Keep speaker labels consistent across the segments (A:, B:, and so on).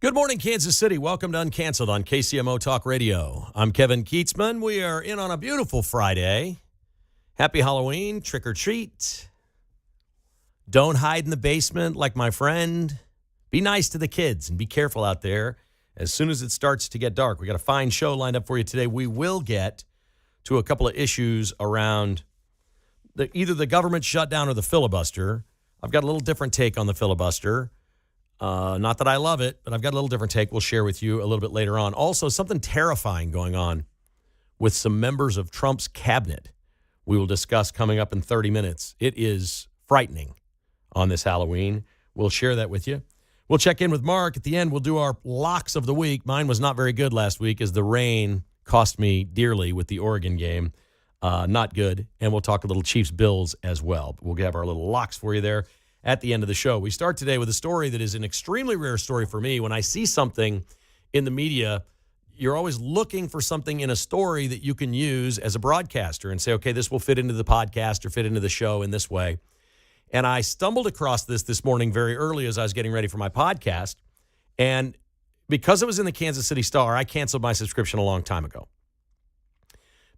A: Good morning, Kansas City. Welcome to Uncanceled on KCMO Talk Radio. I'm Kevin Kietzman. We are in on a beautiful Friday. Happy Halloween. Trick or treat. Don't hide in the basement like my friend. Be nice to the kids and be careful out there. As soon as it starts to get dark, we got a fine show lined up for you today. We will get to a couple of issues around either the government shutdown or the filibuster. I've got a little different take on the filibuster. Not that I love it, but I've got a little different take we'll share with you a little bit later on. Also, something terrifying going on with some members of Trump's cabinet we will discuss coming up in 30 minutes. It is frightening on this Halloween. We'll share that with you. We'll check in with Mark. At the end, we'll do our locks of the week. Mine was not very good last week as the rain cost me dearly with the Oregon game. Not good. And we'll talk a little Chiefs-Bills as well. We'll have our little locks for you there at the end of the show. We start today with a story that is an extremely rare story for me. When I see something in the media, you're always looking for something in a story that you can use as a broadcaster and say, okay, this will fit into the podcast or fit into the show in this way. And I stumbled across this morning very early as I was getting ready for my podcast. And because it was in the Kansas City Star, I canceled my subscription a long time ago.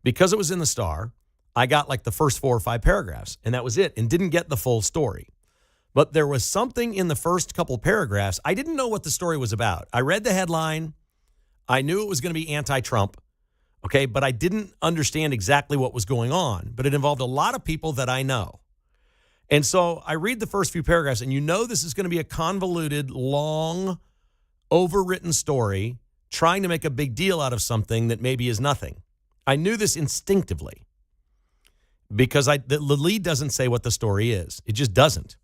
A: Because it was in the Star, I got like the first 4 or 5 paragraphs, and that was it, and didn't get the full story. But there was something in the first couple paragraphs. I didn't know what the story was about. I read the headline. I knew it was going to be anti-Trump, okay, but I didn't understand exactly what was going on. But it involved a lot of people that I know. And so I read the first few paragraphs, and you know this is going to be a convoluted, long, overwritten story trying to make a big deal out of something that maybe is nothing. I knew this instinctively because the lead doesn't say what the story is. It just doesn't.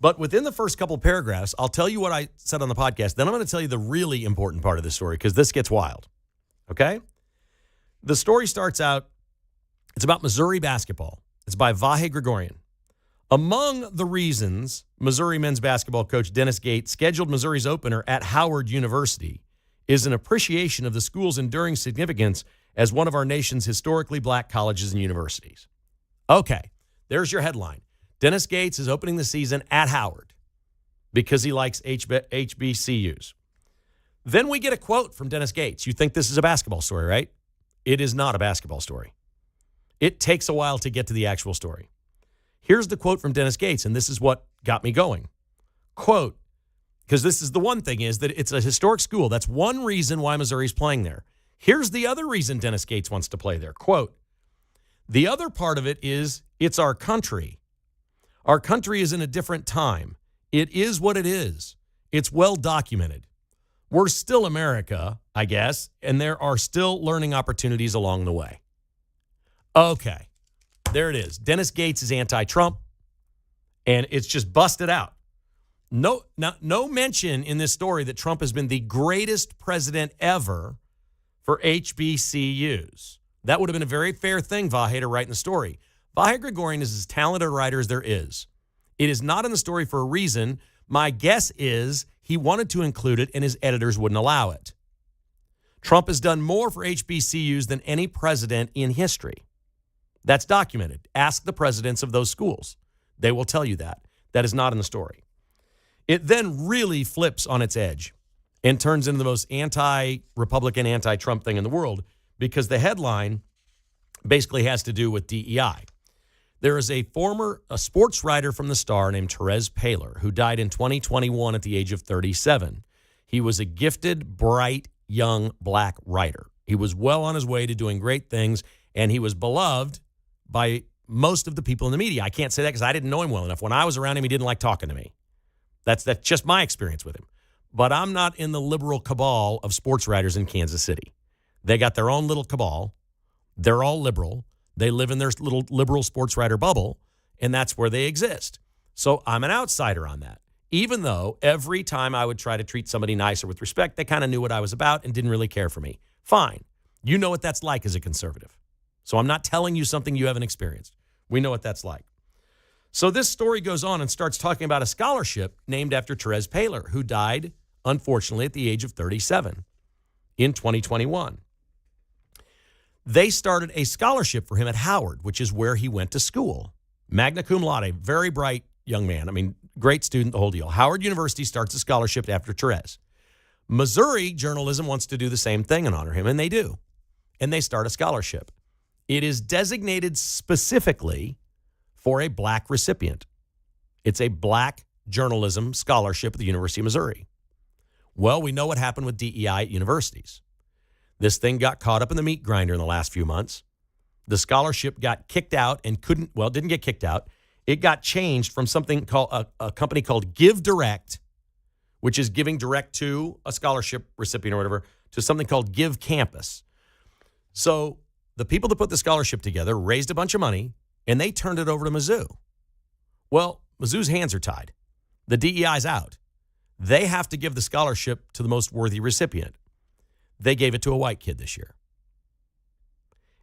A: But within the first couple paragraphs, I'll tell you what I said on the podcast. Then I'm going to tell you the really important part of the story because this gets wild. Okay? The story starts out, it's about Missouri basketball. It's by Vahe Gregorian. Among the reasons Missouri men's basketball coach Dennis Gates scheduled Missouri's opener at Howard University is an appreciation of the school's enduring significance as one of our nation's historically black colleges and universities. Okay, there's your headline. Dennis Gates is opening the season at Howard because he likes HBCUs. Then we get a quote from Dennis Gates. You think this is a basketball story, right? It is not a basketball story. It takes a while to get to the actual story. Here's the quote from Dennis Gates, and this is what got me going. Quote, because this is the one thing is that it's a historic school. That's one reason why Missouri's playing there. Here's the other reason Dennis Gates wants to play there. Quote, the other part of it is it's our country. Our country is in a different time. It is what it is. It's well documented. We're still America, I guess, and there are still learning opportunities along the way. Okay, there it is. Dennis Gates is anti-Trump, and it's just busted out. No mention in this story that Trump has been the greatest president ever for HBCUs. That would have been a very fair thing, Vahe, to write in the story. Vahe Gregorian is as talented a writer as there is. It is not in the story for a reason. My guess is he wanted to include it and his editors wouldn't allow it. Trump has done more for HBCUs than any president in history. That's documented. Ask the presidents of those schools. They will tell you that. That is not in the story. It then really flips on its edge and turns into the most anti-Republican, anti-Trump thing in the world because the headline basically has to do with DEI. There is a sports writer from the Star named Therese Paylor who died in 2021 at the age of 37. He was a gifted, bright, young black writer. He was well on his way to doing great things, and he was beloved by most of the people in the media. I can't say that because I didn't know him well enough. When I was around him, he didn't like talking to me. That's just my experience with him. But I'm not in the liberal cabal of sports writers in Kansas City. They got their own little cabal. They're all liberal. They live in their little liberal sports writer bubble, and that's where they exist. So I'm an outsider on that. Even though every time I would try to treat somebody nice or with respect, they kind of knew what I was about and didn't really care for me. Fine. You know what that's like as a conservative. So I'm not telling you something you haven't experienced. We know what that's like. So this story goes on and starts talking about a scholarship named after Therese Paylor, who died, unfortunately, at the age of 37 in 2021. They started a scholarship for him at Howard, which is where he went to school. Magna cum laude, very bright young man. I mean, great student, the whole deal. Howard University starts a scholarship after Therese. Missouri journalism wants to do the same thing and honor him, and they do. And they start a scholarship. It is designated specifically for a black recipient. It's a black journalism scholarship at the University of Missouri. Well, we know what happened with DEI at universities. This thing got caught up in the meat grinder in the last few months. The scholarship got kicked out and didn't get kicked out. It got changed from something called a company called Give Direct, which is giving direct to a scholarship recipient or whatever, to something called Give Campus. So the people that put the scholarship together raised a bunch of money, and they turned it over to Mizzou. Well, Mizzou's hands are tied. The DEI's out. They have to give the scholarship to the most worthy recipient. They gave it to a white kid this year.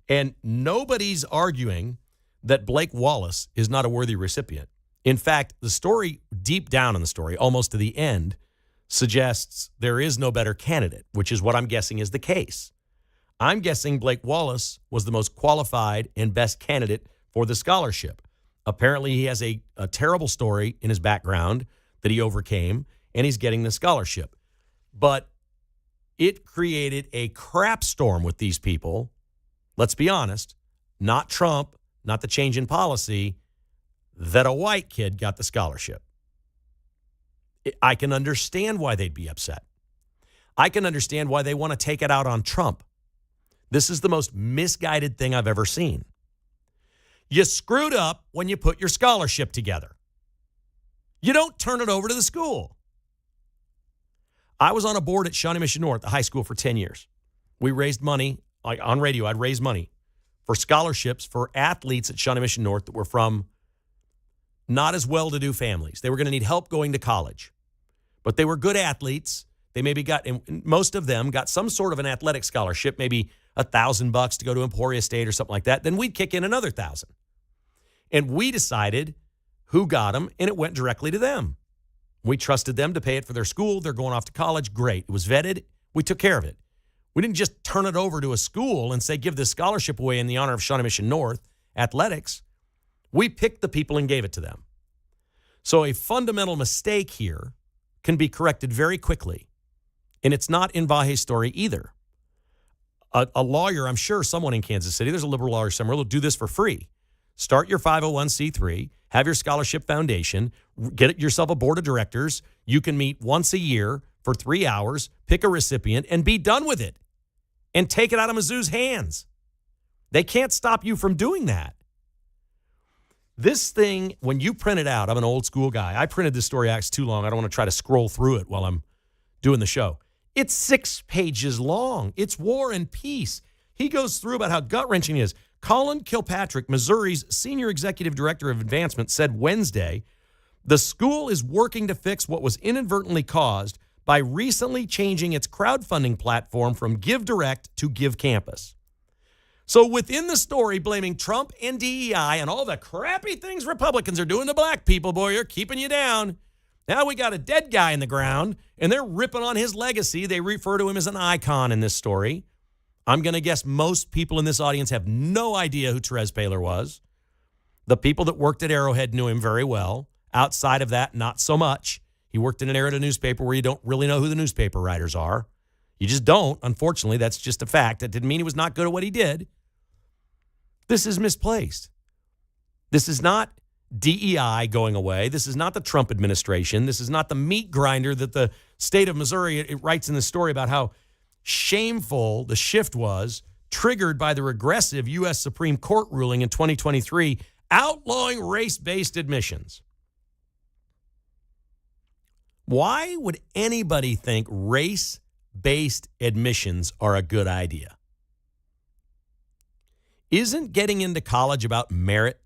A: And nobody's arguing that Blake Wallace is not a worthy recipient. In fact, the story, deep down in the story, almost to the end, suggests there is no better candidate, which is what I'm guessing is the case. I'm guessing Blake Wallace was the most qualified and best candidate for the scholarship. Apparently, he has a terrible story in his background that he overcame, and he's getting the scholarship. But it created a crap storm with these people. Let's be honest, not Trump, not the change in policy, that a white kid got the scholarship. I can understand why they'd be upset. I can understand why they want to take it out on Trump. This is the most misguided thing I've ever seen. You screwed up when you put your scholarship together. You don't turn it over to the school. I was on a board at Shawnee Mission North, a high school, for 10 years. We raised money, on radio, I'd raise money for scholarships for athletes at Shawnee Mission North that were from not as well-to-do families. They were going to need help going to college. But they were good athletes. They maybe got, and most of them got some sort of an athletic scholarship, maybe $1,000 to go to Emporia State or something like that. Then we'd kick in another $1,000. And we decided who got them, and it went directly to them. We trusted them to pay it for their school. They're going off to college. Great. It was vetted. We took care of it. We didn't just turn it over to a school and say, give this scholarship away in the honor of Shawnee Mission North athletics. We picked the people and gave it to them. So a fundamental mistake here can be corrected very quickly. And it's not in Vahe's story either. A lawyer, I'm sure someone in Kansas City, there's a liberal lawyer somewhere, will do this for free. Start your 501c3, have your scholarship foundation, get yourself a board of directors. You can meet once a year for 3 hours, pick a recipient, and be done with it. And take it out of Mizzou's hands. They can't stop you from doing that. This thing, when you print it out, I'm an old school guy. I printed this story out. It's too long. I don't want to try to scroll through it while I'm doing the show. It's 6 pages long. It's War and Peace. He goes through about how gut-wrenching it is. Colin Kilpatrick, Missouri's senior executive director of advancement, said Wednesday, the school is working to fix what was inadvertently caused by recently changing its crowdfunding platform from Give Direct to Give Campus. So within the story, blaming Trump and DEI and all the crappy things Republicans are doing to black people, boy, you're keeping you down. Now we got a dead guy in the ground, and they're ripping on his legacy. They refer to him as an icon in this story. I'm going to guess most people in this audience have no idea who Therese Paylor was. The people that worked at Arrowhead knew him very well. Outside of that, not so much. He worked in an era of a newspaper where you don't really know who the newspaper writers are. You just don't. Unfortunately, that's just a fact. That didn't mean he was not good at what he did. This is misplaced. This is not DEI going away. This is not the Trump administration. This is not the meat grinder that the state of Missouri, it writes in the story about how shameful the shift was, triggered by the regressive U.S. Supreme Court ruling in 2023 outlawing race-based admissions. Why would anybody think race-based admissions are a good idea? Isn't getting into college about merit?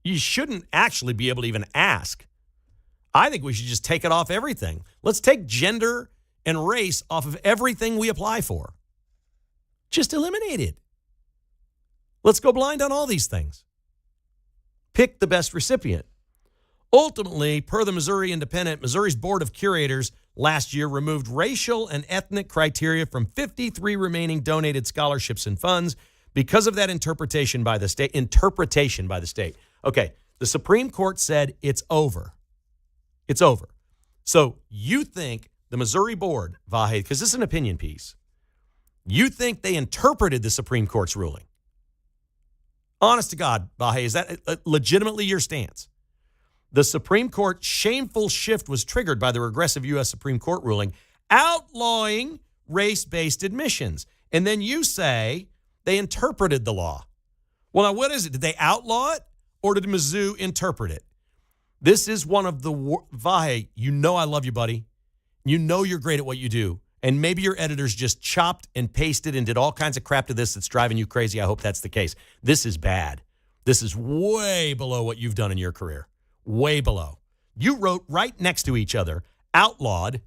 A: You shouldn't actually be able to even ask. I think we should just take it off everything. Let's take gender and race off of everything we apply for. Just eliminate it. Let's go blind on all these things. Pick the best recipient. Ultimately, per the Missouri Independent, Missouri's Board of Curators last year removed racial and ethnic criteria from 53 remaining donated scholarships and funds because of that interpretation by the state. Okay, the Supreme Court said it's over. It's over. So you think the Missouri board, Vahe, because this is an opinion piece, you think they interpreted the Supreme Court's ruling? Honest to God, Vahe, is that legitimately your stance? The Supreme Court shameful shift was triggered by the regressive U.S. Supreme Court ruling outlawing race-based admissions. And then you say they interpreted the law. Well, now what is it? Did they outlaw it or did Mizzou interpret it? This is one of the, Vahe, you know I love you, buddy. You know you're great at what you do. And maybe your editors just chopped and pasted and did all kinds of crap to this that's driving you crazy. I hope that's the case. This is bad. This is way below what you've done in your career. Way below. You wrote right next to each other, outlawed,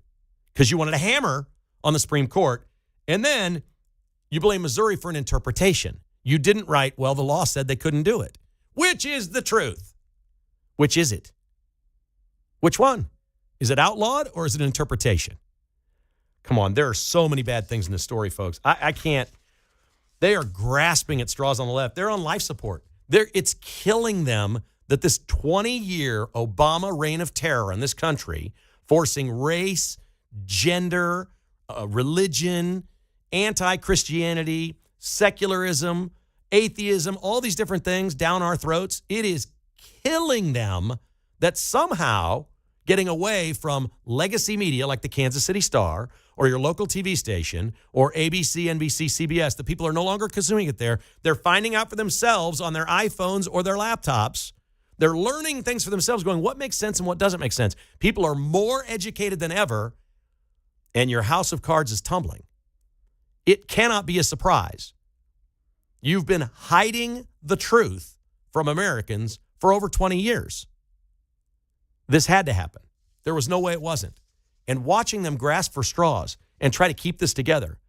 A: because you wanted a hammer on the Supreme Court. And then you blame Missouri for an interpretation. You didn't write, well, the law said they couldn't do it. Which is the truth? Which is it? Which one? Is it outlawed or is it interpretation? Come on, there are so many bad things in this story, folks. I can't. They are grasping at straws on the left. They're on life support. It's killing them that this 20-year Obama reign of terror in this country, forcing race, gender, religion, anti-Christianity, secularism, atheism, all these different things down our throats, it is killing them that somehow getting away from legacy media like the Kansas City Star or your local TV station or ABC, NBC, CBS, the people are no longer consuming it there. They're finding out for themselves on their iPhones or their laptops. They're learning things for themselves, going, what makes sense and what doesn't make sense. People are more educated than ever, and your house of cards is tumbling. It cannot be a surprise. You've been hiding the truth from Americans for over 20 years. This had to happen. There was no way it wasn't. And watching them grasp for straws and try to keep this together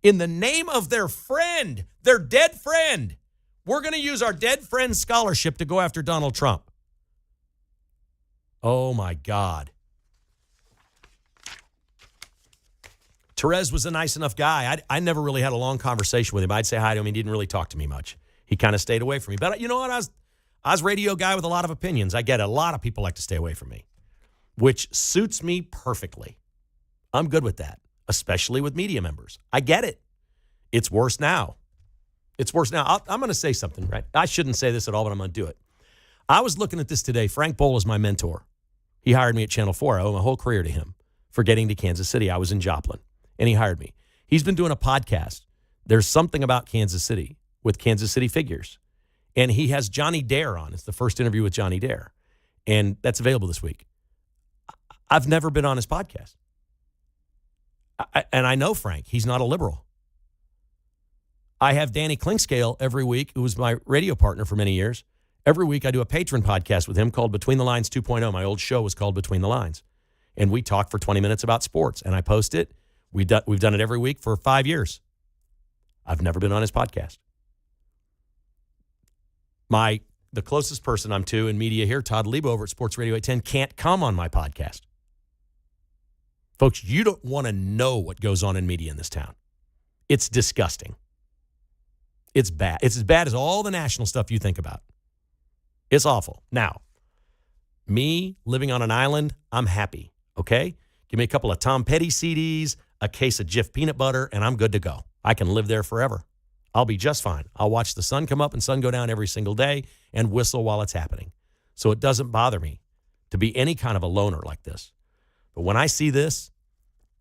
A: in the name of their friend, their dead friend. We're going to use our dead friend's scholarship to go after Donald Trump. Oh, my God. Therese was a nice enough guy. I never really had a long conversation with him. I'd say hi to him. He didn't really talk to me much. He kind of stayed away from me. But you know what? I was a radio guy with a lot of opinions. I get it. A lot of people like to stay away from me, which suits me perfectly. I'm good with that, especially with media members. I get it. It's worse now. It's worse now. I'm going to say something, right? I shouldn't say this at all, but I'm going to do it. I was looking at this today. Frank Bowl is my mentor. He hired me at Channel 4. I owe my whole career to him for getting to Kansas City. I was in Joplin, and he hired me. He's been doing a podcast. There's something about Kansas City with Kansas City figures. And he has Johnny Dare on. It's the first interview with Johnny Dare. And that's available this week. I've never been on his podcast. And I know Frank. He's not a liberal. I have Danny Klinkscale every week, who was my radio partner for many years. Every week I do a patron podcast with him called Between the Lines 2.0. My old show was called Between the Lines. And we talk for 20 minutes about sports. And I post it. We've done it every week for 5 years. I've never been on his podcast. The closest person I'm to in media here, Todd Lebo over at Sports Radio 810, can't come on my podcast. Folks, you don't want to know what goes on in media in this town. It's disgusting. It's bad. It's as bad as all the national stuff you think about. It's awful. Now, me living on an island, I'm happy, okay? Give me a couple of Tom Petty CDs, a case of Jif peanut butter, and I'm good to go. I can live there forever. I'll be just fine. I'll watch the sun come up and sun go down every single day and whistle while it's happening. So it doesn't bother me to be any kind of a loner like this. But when I see this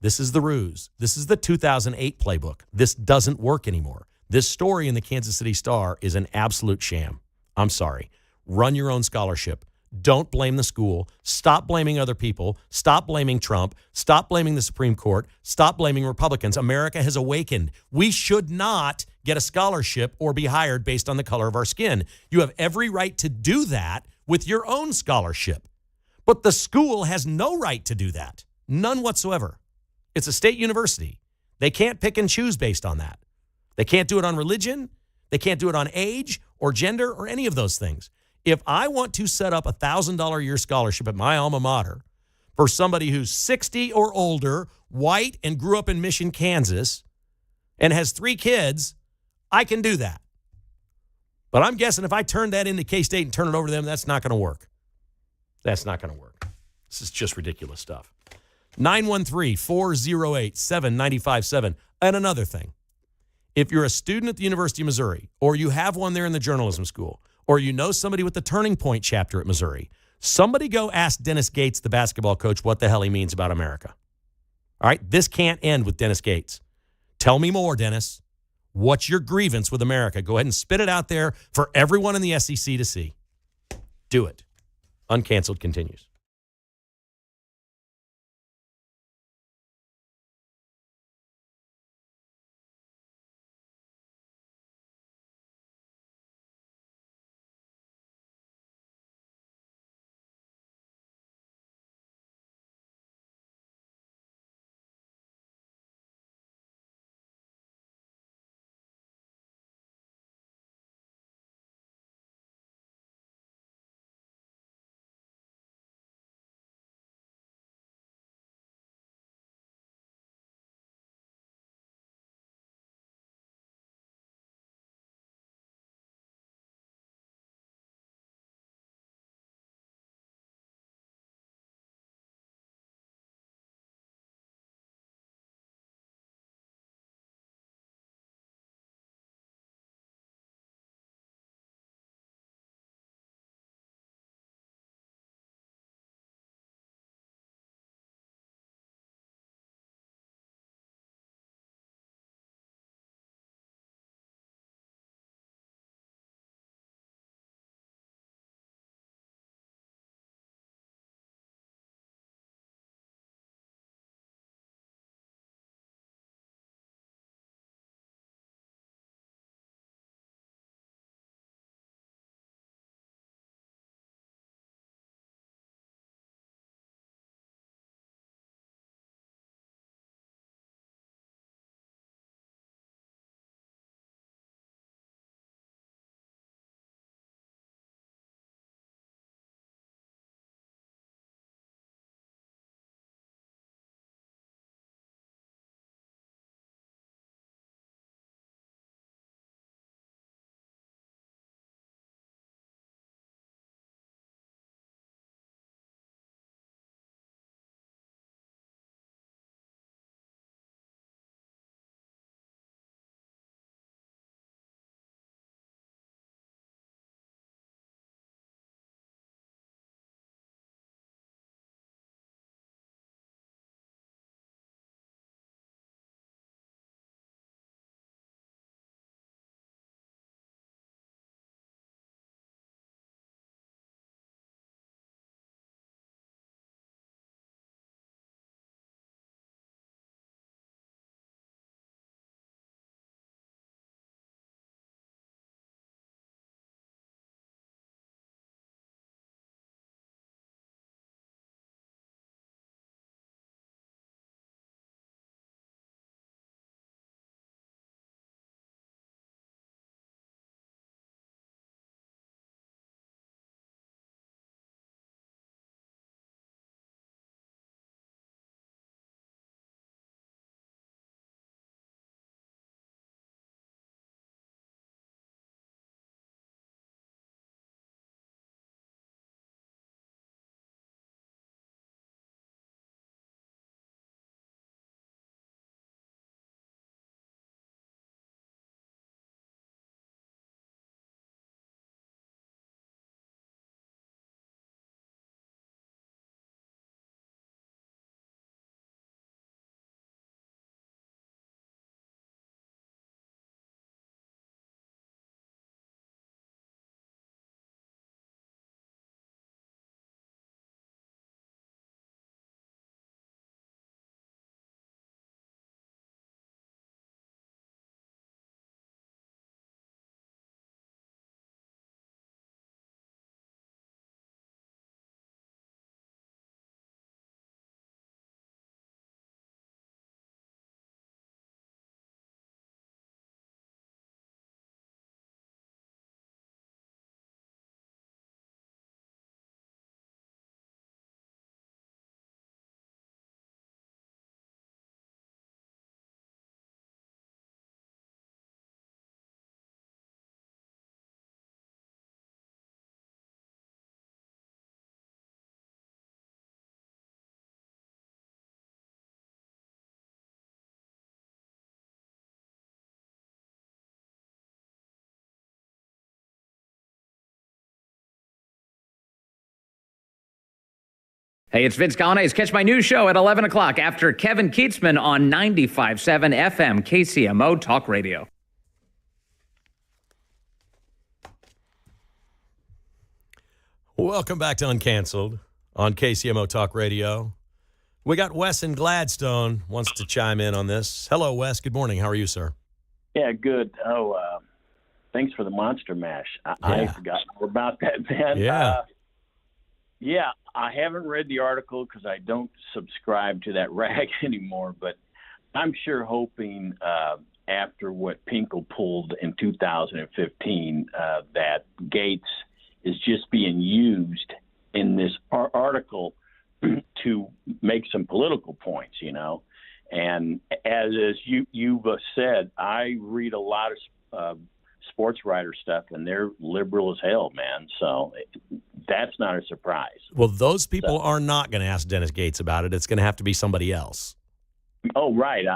A: is the ruse. This is the 2008 playbook. This doesn't work anymore. This story in the Kansas City Star is an absolute sham. I'm sorry. Run your own scholarship. Don't blame the school. Stop blaming other people. Stop blaming Trump. Stop blaming the Supreme Court. Stop blaming Republicans. America has awakened. We should not get a scholarship or be hired based on the color of our skin. You have every right to do that with your own scholarship. But the school has no right to do that. None whatsoever. It's a state university. They can't pick and choose based on that. They can't do it on religion. They can't do it on age or gender or any of those things. If I want to set up a $1,000 a year scholarship at my alma mater for somebody who's 60 or older, white, and grew up in Mission, Kansas, and has 3 kids, I can do that. But I'm guessing if I turn that into K-State and turn it over to them, that's not going to work. That's not going to work. This is just ridiculous stuff. 913-408-7957. And another thing, if you're a student at the University of Missouri, or you have one there in the journalism school, or you know somebody with the Turning Point chapter at Missouri, somebody go ask Dennis Gates, the basketball coach, what the hell he means about America. All right? This can't end with Dennis Gates. Tell me more, Dennis. What's your grievance with America? Go ahead and spit it out there for everyone in the SEC to see. Do it. Uncanceled continues.
B: Hey, it's Vince Gallane's Catch My News Show at 11 o'clock after Kevin Kietzman on 95.7 FM KCMO Talk Radio.
A: Welcome back to Uncanceled on KCMO Talk Radio. We got Wes in Gladstone wants to chime in on this. Hello, Wes. Good morning. How are you, sir?
C: Yeah, good. Thanks for the Monster Mash. I forgot all about that, man.
A: Yeah.
C: I haven't read the article because I don't subscribe to that rag anymore, but I'm sure hoping after what Pinkel pulled in 2015 that Gates is just being used in this article to make some political points, And as you've said, I read a lot of sports writer stuff, and they're liberal as hell, man. So that's not a surprise.
A: Well, those people are not going to ask Dennis Gates about it. It's going to have to be somebody else.
C: Oh, right.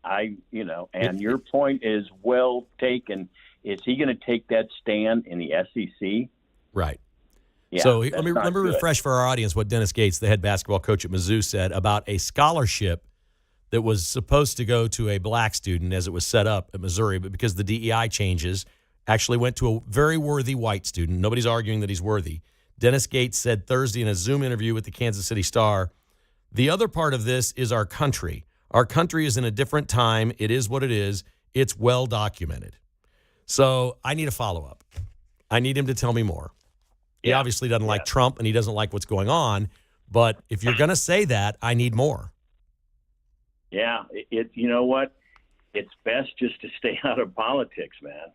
C: And your point is well taken. Is he going to take that stand in the SEC?
A: Right.
C: Yeah,
A: so let me refresh for our audience what Dennis Gates, the head basketball coach at Mizzou, said about a scholarship that was supposed to go to a black student as it was set up at Missouri, but because the DEI changes, actually went to a very worthy white student. Nobody's arguing that he's worthy. Dennis Gates said Thursday in a Zoom interview with the Kansas City Star, the other part of this is our country. Our country is in a different time. It is what it is. It's well documented. So I need a follow-up. I need him to tell me more. He obviously doesn't like Trump, and he doesn't like what's going on. But if you're going to say that, I need more.
C: Yeah, you know what? It's best just to stay out of politics, man.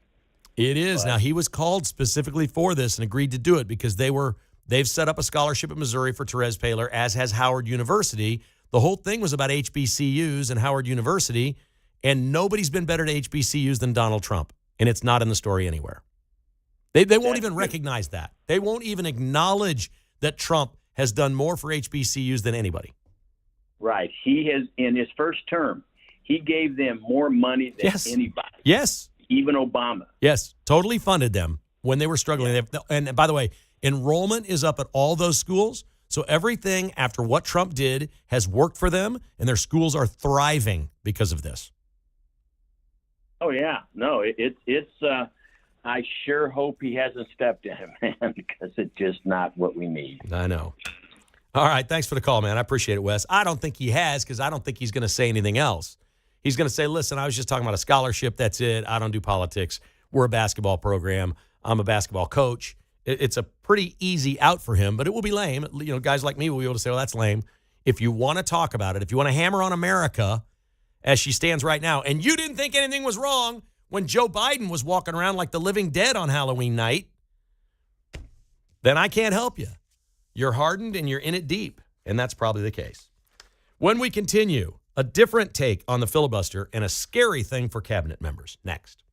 A: It is. Now, he was called specifically for this and agreed to do it because they've set up a scholarship at Missouri for Therese Paylor, as has Howard University. The whole thing was about HBCUs and Howard University, and nobody's been better to HBCUs than Donald Trump, and it's not in the story anywhere. They won't even recognize that. They won't even acknowledge that Trump has done more for HBCUs than anybody.
C: Right. He has, in his first term, he gave them more money than anybody.
A: Yes.
C: Even Obama.
A: Yes. Totally funded them when they were struggling. Yeah. And by the way, enrollment is up at all those schools. So everything after what Trump did has worked for them, and their schools are thriving because of this.
C: Oh, yeah. No, it's I sure hope he hasn't stepped in it, man, because it's just not what we need.
A: I know. All right. Thanks for the call, man. I appreciate it, Wes. I don't think he has, because I don't think he's going to say anything else. He's going to say, listen, I was just talking about a scholarship. That's it. I don't do politics. We're a basketball program. I'm a basketball coach. It's a pretty easy out for him, but it will be lame. Guys like me will be able to say, well, that's lame. If you want to talk about it, if you want to hammer on America as she stands right now, and you didn't think anything was wrong when Joe Biden was walking around like the living dead on Halloween night, then I can't help you. You're hardened and you're in it deep, and that's probably the case. When we continue, a different take on the filibuster and a scary thing for cabinet members. Next.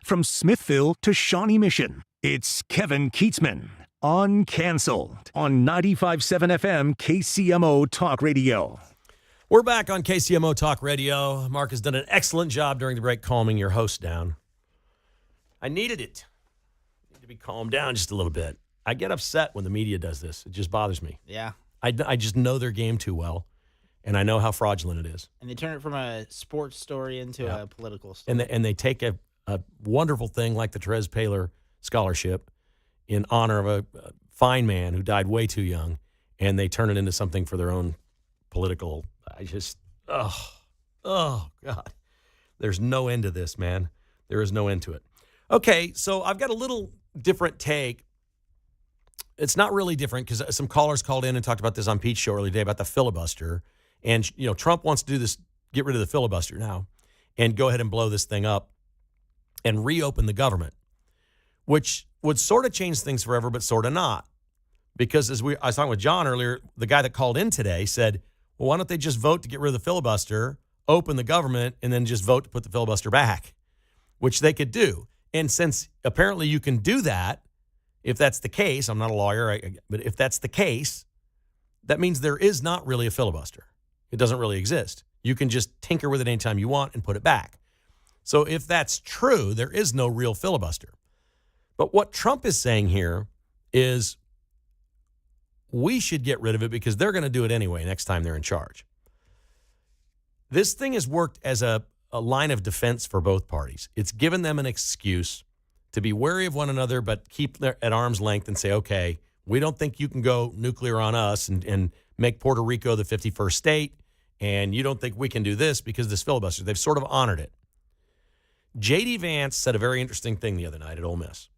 D: From Smithville to Shawnee Mission, it's Kevin Kietzman. Uncanceled on 95.7 FM KCMO Talk Radio.
A: We're back on KCMO Talk Radio. Mark has done an excellent job during the break calming your host down. I needed it. I need to be calmed down just a little bit. I get upset when the media does this. It just bothers me.
E: Yeah.
A: I just know their game too well, and I know how fraudulent it is.
E: And they turn it from a sports story into a political story.
A: And they take a wonderful thing like the Therese Paylor Scholarship in honor of a fine man who died way too young, and they turn it into something for their own political. Oh God. There's no end to this, man. There is no end to it. Okay, so I've got a little different take. It's not really different because some callers called in and talked about this on Pete's show earlier today about the filibuster. And, Trump wants to do this, get rid of the filibuster now and go ahead and blow this thing up and reopen the government, which would sort of change things forever, but sort of not. Because I was talking with John earlier, the guy that called in today said, well, why don't they just vote to get rid of the filibuster, open the government, and then just vote to put the filibuster back, which they could do. And since apparently you can do that, if that's the case, I'm not a lawyer, but if that's the case, that means there is not really a filibuster. It doesn't really exist. You can just tinker with it anytime you want and put it back. So if that's true, there is no real filibuster. But what Trump is saying here is we should get rid of it because they're going to do it anyway next time they're in charge. This thing has worked as a line of defense for both parties. It's given them an excuse to be wary of one another, but keep them at arm's length and say, okay, we don't think you can go nuclear on us and make Puerto Rico the 51st state, and you don't think we can do this because of this filibuster. They've sort of honored it. J.D. Vance said a very interesting thing the other night at Ole Miss.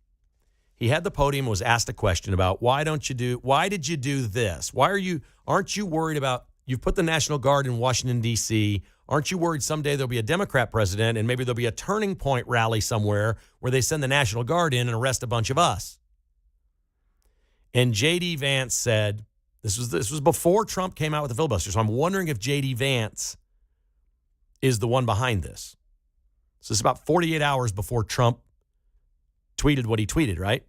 A: He had the podium and was asked a question about why did you do this? Aren't you worried about, you've put the National Guard in Washington, D.C., aren't you worried someday there'll be a Democrat president and maybe there'll be a turning point rally somewhere where they send the National Guard in and arrest a bunch of us? And J.D. Vance said, this was before Trump came out with the filibuster, so I'm wondering if J.D. Vance is the one behind this. So it's about 48 hours before Trump tweeted what he tweeted, right?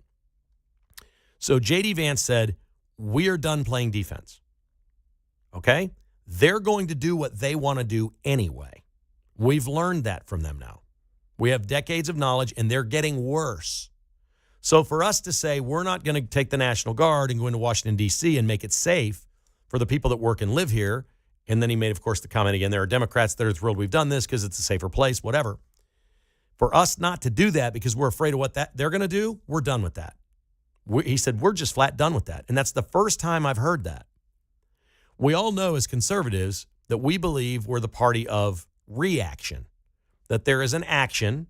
A: So J.D. Vance said, we are done playing defense. Okay? They're going to do what they want to do anyway. We've learned that from them now. We have decades of knowledge, and they're getting worse. So for us to say we're not going to take the National Guard and go into Washington, D.C. and make it safe for the people that work and live here, and then he made, of course, the comment again, there are Democrats that are thrilled we've done this because it's a safer place, whatever. For us not to do that because we're afraid of what they're going to do, we're done with that. He said, we're just flat done with that. And that's the first time I've heard that. We all know as conservatives that we believe we're the party of reaction, that there is an action.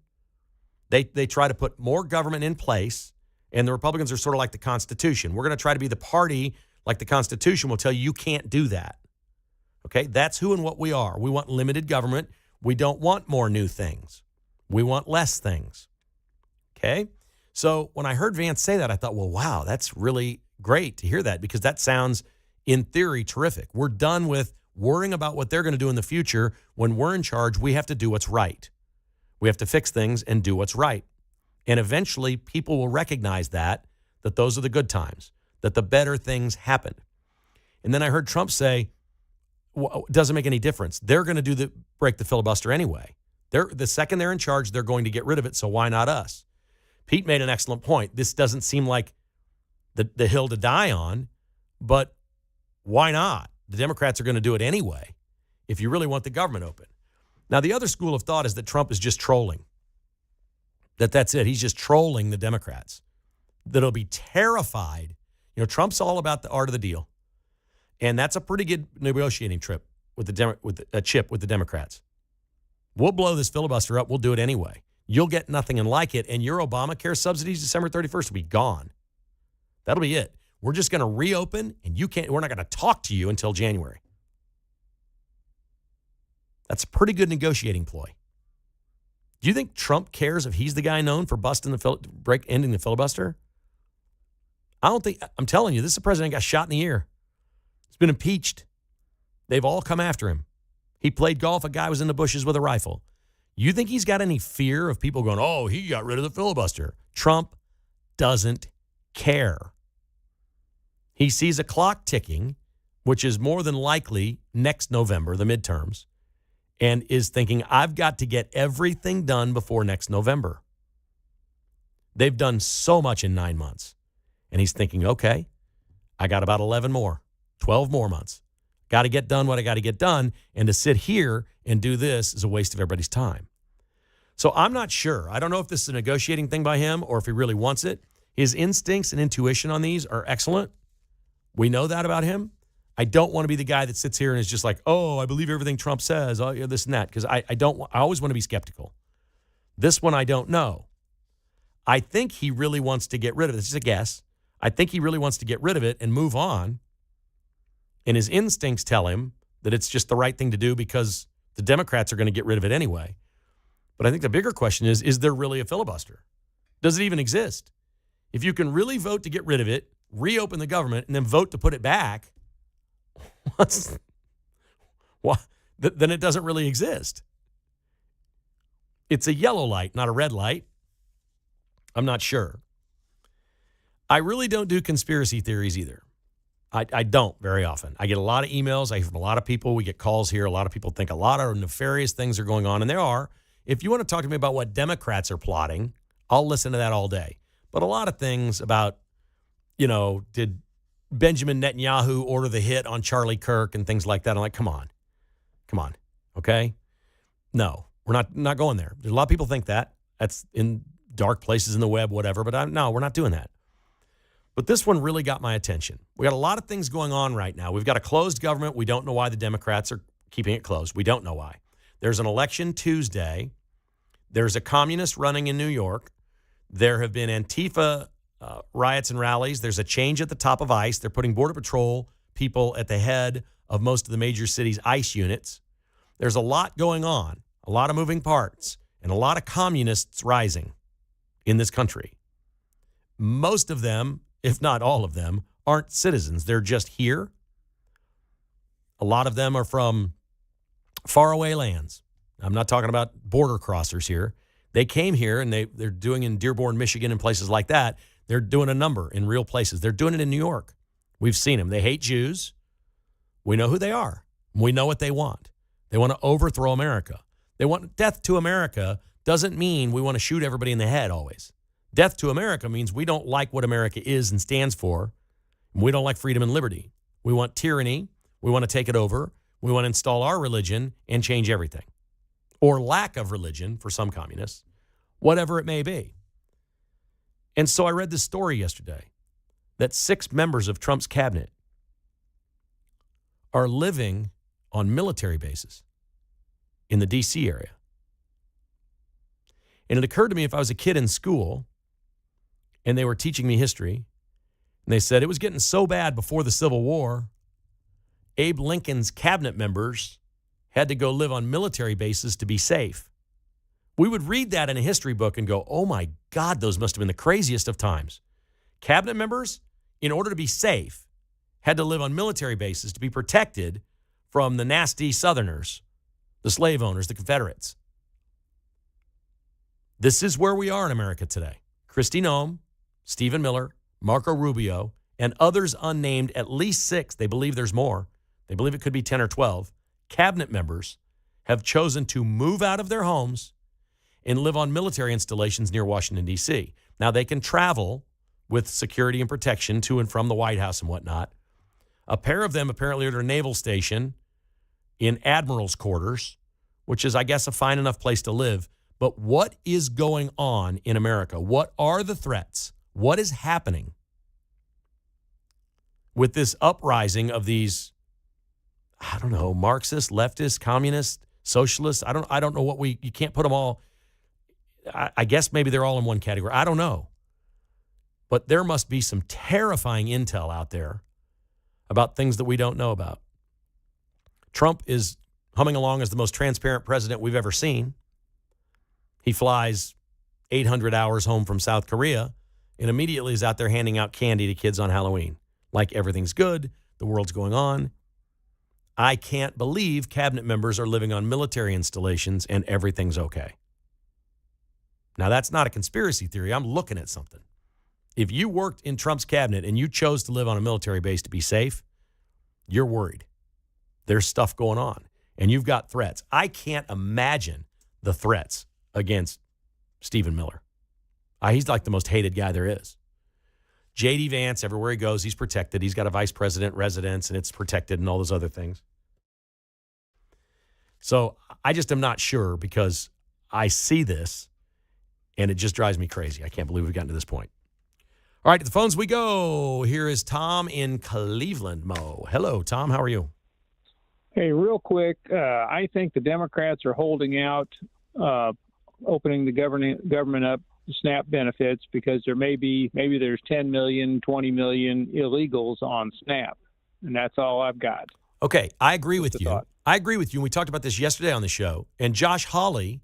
A: They try to put more government in place, and the Republicans are sort of like the Constitution. We're going to try to be the party like the Constitution will tell you can't do that. Okay, that's who and what we are. We want limited government. We don't want more new things. We want less things. Okay? So when I heard Vance say that, I thought, well, wow, that's really great to hear that because that sounds, in theory, terrific. We're done with worrying about what they're going to do in the future. When we're in charge, we have to do what's right. We have to fix things and do what's right. And eventually, people will recognize that those are the good times, that the better things happen. And then I heard Trump say, well, it doesn't make any difference. They're going to break the filibuster anyway. The second they're in charge, they're going to get rid of it, so why not us? Pete made an excellent point. This doesn't seem like the hill to die on, but why not? The Democrats are going to do it anyway if you really want the government open. Now, the other school of thought is that Trump is just trolling, that's it. He's just trolling the Democrats, that he'll be terrified. Trump's all about the art of the deal, and that's a pretty good negotiating trip with a chip with the Democrats. We'll blow this filibuster up. We'll do it anyway. You'll get nothing and like it, and your Obamacare subsidies December 31st will be gone. That'll be it. We're just going to reopen, and we're not going to talk to you until January. That's a pretty good negotiating ploy. Do you think Trump cares if he's the guy known for ending the filibuster? I don't think. I'm telling you, this is a president got shot in the ear. He's been impeached. They've all come after him. He played golf. A guy was in the bushes with a rifle. You think he's got any fear of people going, oh, he got rid of the filibuster? Trump doesn't care. He sees a clock ticking, which is more than likely next November, the midterms, and is thinking, I've got to get everything done before next November. They've done so much in 9 months. And he's thinking, okay, I got about 11 more, 12 more months. Got to get done what I got to get done. And to sit here and do this is a waste of everybody's time. So I'm not sure. I don't know if this is a negotiating thing by him or if he really wants it. His instincts and intuition on these are excellent. We know that about him. I don't want to be the guy that sits here and is just like, oh, I believe everything Trump says, oh, yeah, this and that, because I always want to be skeptical. This one I don't know. I think he really wants to get rid of it. This is a guess. I think he really wants to get rid of it and move on. And his instincts tell him that it's just the right thing to do because the Democrats are going to get rid of it anyway. But I think the bigger question is there really a filibuster? Does it even exist? If you can really vote to get rid of it, reopen the government, and then vote to put it back, then it doesn't really exist. It's a yellow light, not a red light. I'm not sure. I really don't do conspiracy theories either. I don't very often. I get a lot of emails. I hear from a lot of people. We get calls here. A lot of people think a lot of nefarious things are going on, and there are. If you want to talk to me about what Democrats are plotting, I'll listen to that all day. But a lot of things about, did Benjamin Netanyahu order the hit on Charlie Kirk and things like that? I'm like, come on, okay? No, we're not going there. There's a lot of people think that. That's in dark places in the web, whatever. But no, we're not doing that. But this one really got my attention. We got a lot of things going on right now. We've got a closed government. We don't know why the Democrats are keeping it closed. We don't know why. There's an election Tuesday. There's a communist running in New York. There have been Antifa riots and rallies. There's a change at the top of ICE. They're putting Border Patrol people at the head of most of the major cities' ICE units. There's a lot going on, a lot of moving parts, and a lot of communists rising in this country. Most of them, if not all of them, aren't citizens. They're just here. A lot of them are from faraway lands. I'm not talking about border crossers here. They came here, and they're doing in Dearborn, Michigan, and places like that. They're doing a number in real places. They're doing it in New York. We've seen them. They hate Jews. We know who they are. We know what they want. They want to overthrow America. They want death to America. Doesn't mean we want to shoot everybody in the head always. Death to America means we don't like what America is and stands for. We don't like freedom and liberty. We want tyranny. We want to take it over. We want to install our religion and change everything. Or lack of religion for some communists, whatever it may be. And so I read this story yesterday that 6 members of Trump's cabinet are living on military bases in the D.C. area. And it occurred to me, if I was a kid in school and they were teaching me history, and they said it was getting so bad before the Civil War, Abe Lincoln's cabinet members had to go live on military bases to be safe. We would read that in a history book and go, oh my God, those must have been the craziest of times. Cabinet members, in order to be safe, had to live on military bases to be protected from the nasty Southerners, the slave owners, the Confederates. This is where we are in America today. Kristi Noem, Stephen Miller, Marco Rubio, and others unnamed, at least 6, they believe there's more. They believe it could be 10 or 12. Cabinet members have chosen to move out of their homes and live on military installations near Washington, D.C. Now, they can travel with security and protection to and from the White House and whatnot. A pair of them apparently are at a naval station in admiral's quarters, which is, I guess, a fine enough place to live. But what is going on in America? What are the threats? What is happening with this uprising of these, I don't know, Marxist, leftist, communist, socialist? I don't know you can't put them all. I guess maybe they're all in one category. I don't know. But there must be some terrifying intel out there about things that we don't know about. Trump is humming along as the most transparent president we've ever seen. He flies 800 hours home from South Korea and immediately is out there handing out candy to kids on Halloween. Like everything's good, the world's going on. I can't believe cabinet members are living on military installations and everything's okay. Now, that's not a conspiracy theory. I'm looking at something. If you worked in Trump's cabinet and you chose to live on a military base to be safe, you're worried. There's stuff going on, and you've got threats. I can't imagine the threats against Stephen Miller. He's like the most hated guy there is. J.D. Vance, everywhere he goes, he's protected. He's got a vice president residence, and it's protected and all those other things. So I just am not sure because I see this, and it just drives me crazy. I can't believe we've gotten to this point. All right, to the phones we go. Here is Tom in Cleveland, Mo. Hello, Tom. How are you?
F: Hey, real quick, I think the Democrats are holding out, opening the government up to SNAP benefits because maybe there's 10 million, 20 million illegals on SNAP, and that's all I've got.
A: Okay, I agree with you.
F: Thought.
A: I agree with you. We talked about this yesterday on the show, and Josh Hawley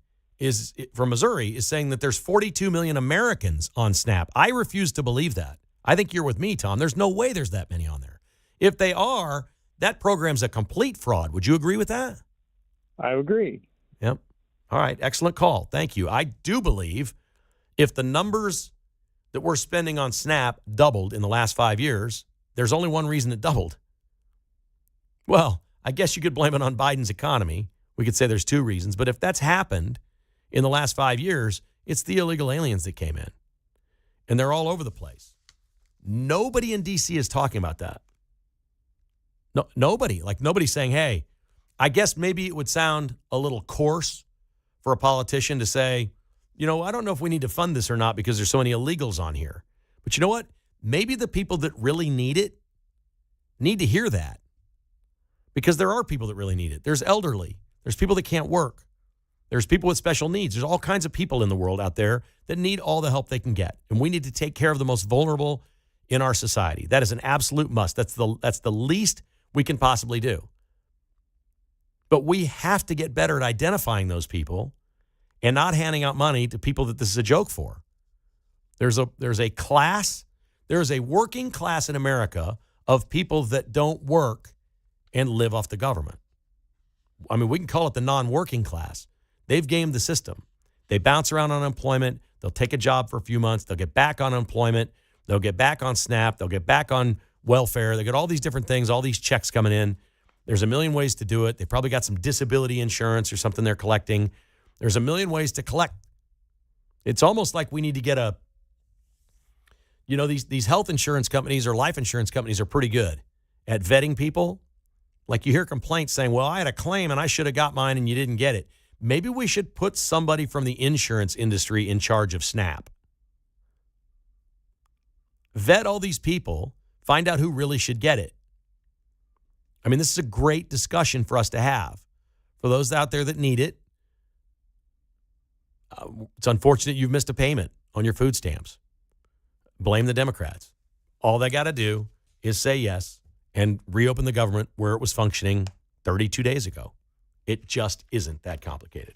A: from Missouri is saying that there's 42 million Americans on SNAP. I refuse to believe that. I think you're with me, Tom. There's no way there's that many on there. If they are, that program's a complete fraud. Would you agree with that?
F: I agree.
A: Yep. All right. Excellent call. Thank you. I do believe if the numbers that we're spending on SNAP doubled in the last 5 years, there's only one reason it doubled. Well, I guess you could blame it on Biden's economy. We could say there's two reasons. But if that's happened in the last 5 years, it's the illegal aliens that came in. And they're all over the place. Nobody in D.C. is talking about that. No, nobody. Like, nobody's saying, hey, I guess maybe it would sound a little coarse for a politician to say, you know, I don't know if we need to fund this or not because there's so many illegals on here. But you know what? Maybe the people that really need it need to hear that. Because there are people that really need it. There's elderly. There's people that can't work. There's people with special needs. There's all kinds of people in the world out there that need all the help they can get. And we need to take care of the most vulnerable in our society. That is an absolute must. That's the least we can possibly do. But we have to get better at identifying those people and not handing out money to people that this is a joke for. There's a class, there's a working class in America of people that don't work and live off the government. I mean, we can call it the non-working class. They've gamed the system. They bounce around on unemployment. They'll take a job for a few months. They'll get back on unemployment. They'll get back on SNAP. They'll get back on welfare. They get all these different things, all these checks coming in. There's a million ways to do it. They probably got some disability insurance or something they're collecting. There's a million ways to collect. It's almost like we need to get these health insurance companies or life insurance companies are pretty good at vetting people. Like you hear complaints saying, well, I had a claim and I should have got mine and you didn't get it. Maybe we should put somebody from the insurance industry in charge of SNAP. Vet all these people, find out who really should get it. I mean, this is a great discussion for us to have. For those out there that need it, it's unfortunate you've missed a payment on your food stamps. Blame the Democrats. All they got to do is say yes and reopen the government where it was functioning 32 days ago. It just isn't that complicated.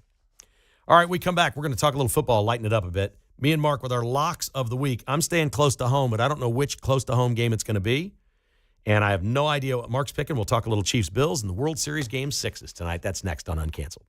A: All right, we come back. We're going to talk a little football, lighten it up a bit. Me and Mark with our locks of the week. I'm staying close to home, but I don't know which close to home game it's going to be. And I have no idea what Mark's picking. We'll talk a little Chiefs-Bills and the World Series Game 6s tonight. That's next on Uncanceled.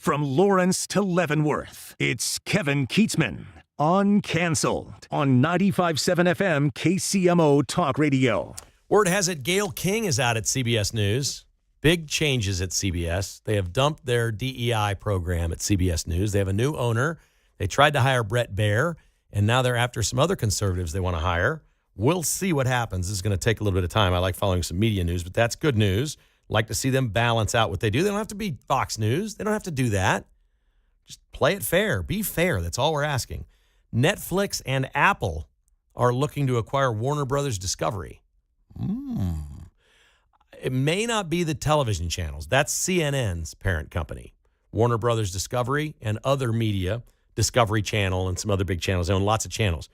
D: From Lawrence to Leavenworth, it's Kevin Kietzman. Uncanceled on 95.7 FM KCMO Talk Radio.
A: Word has it Gayle King is out at CBS News. Big changes at CBS. They have dumped their DEI program at CBS News. They have a new owner. They tried to hire Brett Baer, and now they're after some other conservatives they want to hire. We'll see what happens. This is going to take a little bit of time. I like following some media news, but that's good news. Like to see them balance out what they do. They don't have to be Fox News. They don't have to do that. Just play it fair. Be fair. That's all we're asking. Netflix and Apple are looking to acquire Warner Brothers Discovery. It may not be the television channels. That's CNN's parent company. Warner Brothers Discovery and other media, Discovery Channel and some other big channels. They own lots of channels.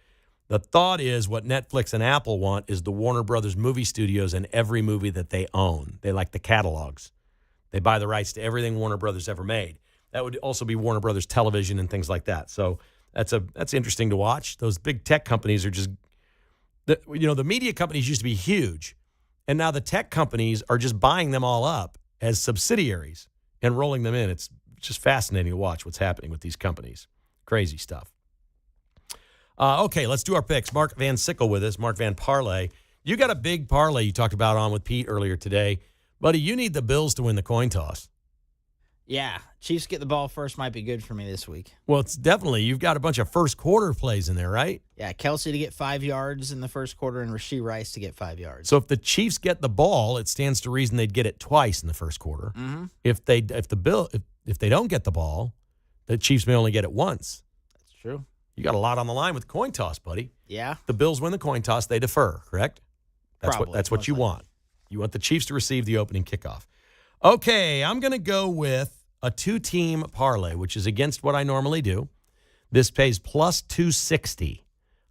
A: The thought is what Netflix and Apple want is the Warner Brothers movie studios and every movie that they own. They like the catalogs. They buy the rights to everything Warner Brothers ever made. That would also be Warner Brothers Television and things like that. So that's interesting to watch. Those big tech companies are just, the media companies used to be huge, and now the tech companies are just buying them all up as subsidiaries and rolling them in. It's just fascinating to watch what's happening with these companies. Crazy stuff. Okay, let's do our picks. Mark Van Sickle with us, Mark Van Parlay. You got a big parlay you talked about on with Pete earlier today. Buddy, you need the Bills to win the coin toss.
E: Yeah, Chiefs get the ball first might be good for me this week.
A: Well, it's definitely, you've got a bunch of first quarter plays in there, right?
E: Yeah, Kelsey to get 5 yards in the first quarter and Rashee Rice to get 5 yards.
A: So if the Chiefs get the ball, it stands to reason they'd get it twice in the first quarter.
E: Mm-hmm.
A: If they don't get the ball, the Chiefs may only get it once.
E: That's true.
A: You got a lot on the line with coin toss, buddy.
E: Yeah.
A: The Bills win the coin toss, they defer, correct? That's what you want. You want the Chiefs to receive the opening kickoff. Okay, I'm going to go with a two-team parlay, which is against what I normally do. This pays plus 260.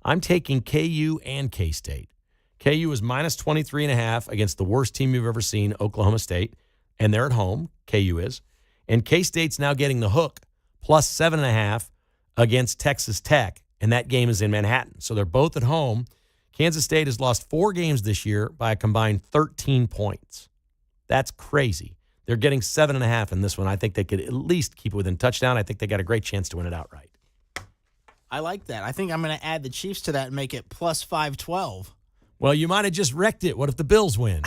A: I'm taking KU and K-State. KU is minus 23.5 against the worst team you've ever seen, Oklahoma State, and they're at home. KU is. And K-State's now getting the hook, plus 7.5 against Texas Tech, and that game is in Manhattan. So they're both at home. Kansas State has lost 4 games this year by a combined 13 points. That's crazy. They're getting 7.5 in this one. I think they could at least keep it within touchdown. I think they got a great chance to win it outright.
E: I like that. I think I'm going to add the Chiefs to that and make it plus 512.
A: Well, you might have just wrecked it. What if the Bills win?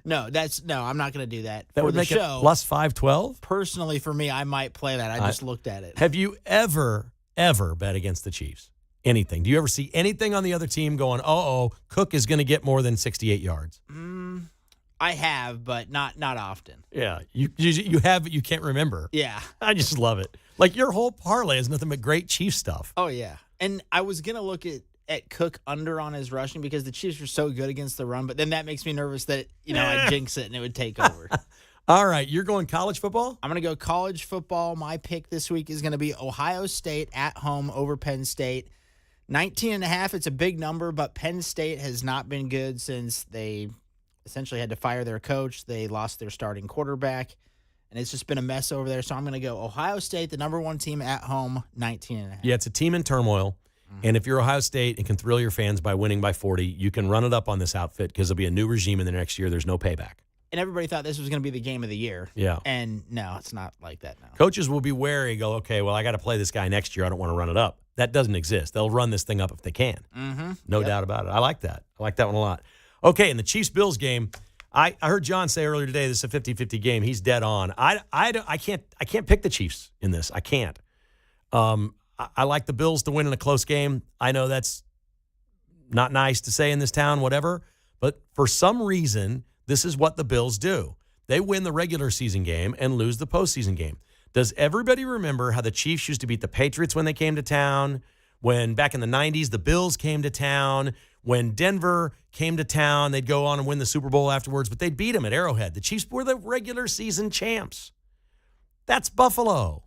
E: No, I'm not going to do that.
A: That
E: for
A: would
E: the
A: make
E: show,
A: it plus 512?
E: Personally, for me, I might play that. I just looked at it.
A: Have you ever bet against the Chiefs? Anything? Do you ever see anything on the other team going, Cook is going to get more than 68 yards?
E: I have, but not often.
A: Yeah, you have, but you can't remember.
E: Yeah.
A: I just love it. Like, your whole parlay is nothing but great Chiefs stuff.
E: Oh, yeah. And I was going to look at Cook under on his rushing because the Chiefs are so good against the run, but then that makes me nervous that, I'd jinx it and it would take over.
A: All right, you're going college football?
E: I'm going to go college football. My pick this week is going to be Ohio State at home over Penn State. 19.5, it's a big number, but Penn State has not been good since they essentially had to fire their coach. They lost their starting quarterback, and it's just been a mess over there. So I'm going to go Ohio State, the number 1 team at home, 19.5.
A: Yeah, it's a team in turmoil. And if you're Ohio State and can thrill your fans by winning by 40, you can run it up on this outfit because there'll be a new regime in the next year. There's no payback.
E: And everybody thought this was going to be the game of the year.
A: Yeah.
E: And no, it's not like that now.
A: Coaches will be wary, go, okay, well, I got to play this guy next year. I don't want to run it up. That doesn't exist. They'll run this thing up if they can.
E: Mm-hmm.
A: No doubt about it. I like that. I like that one a lot. Okay, in the Chiefs-Bills game, I heard John say earlier today this is a 50-50 game. He's dead on. I can't pick the Chiefs in this. I can't. I like the Bills to win in a close game. I know that's not nice to say in this town, whatever. But for some reason, this is what the Bills do. They win the regular season game and lose the postseason game. Does everybody remember how the Chiefs used to beat the Patriots when they came to town? When back in the 90s, the Bills came to town. When Denver came to town, they'd go on and win the Super Bowl afterwards, but they'd beat them at Arrowhead. The Chiefs were the regular season champs. That's Buffalo.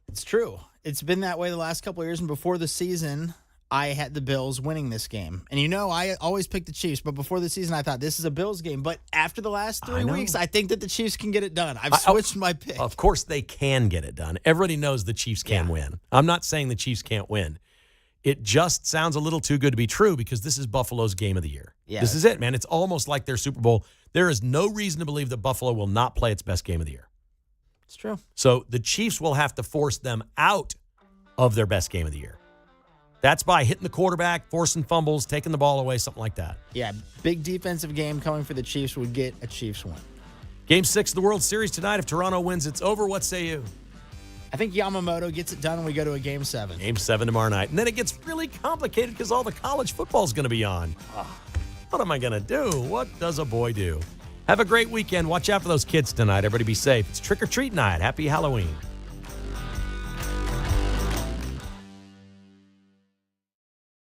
E: It's true. It's been that way the last couple of years, and before the season, I had the Bills winning this game. And I always pick the Chiefs, but before the season, I thought this is a Bills game. But after the last 3 weeks, I think that the Chiefs can get it done. I've switched my pick.
A: Of course they can get it done. Everybody knows the Chiefs can win. I'm not saying the Chiefs can't win. It just sounds a little too good to be true because this is Buffalo's game of the year.
E: Yeah,
A: this is it, man. It's almost like their Super Bowl. There is no reason to believe that Buffalo will not play its best game of the year.
E: It's true.
A: So the Chiefs will have to force them out of their best game of the year. That's by hitting the quarterback, forcing fumbles, taking the ball away, something like that.
E: Yeah, big defensive game coming for the Chiefs would get a Chiefs win.
A: Game 6 of the World Series tonight. If Toronto wins, it's over. What say you?
E: I think Yamamoto gets it done and we go to a Game 7.
A: Game 7 tomorrow night. And then it gets really complicated because all the college football is going to be on. What am I going to do? What does a boy do? Have a great weekend. Watch out for those kids tonight. Everybody be safe. It's trick-or-treat night. Happy Halloween.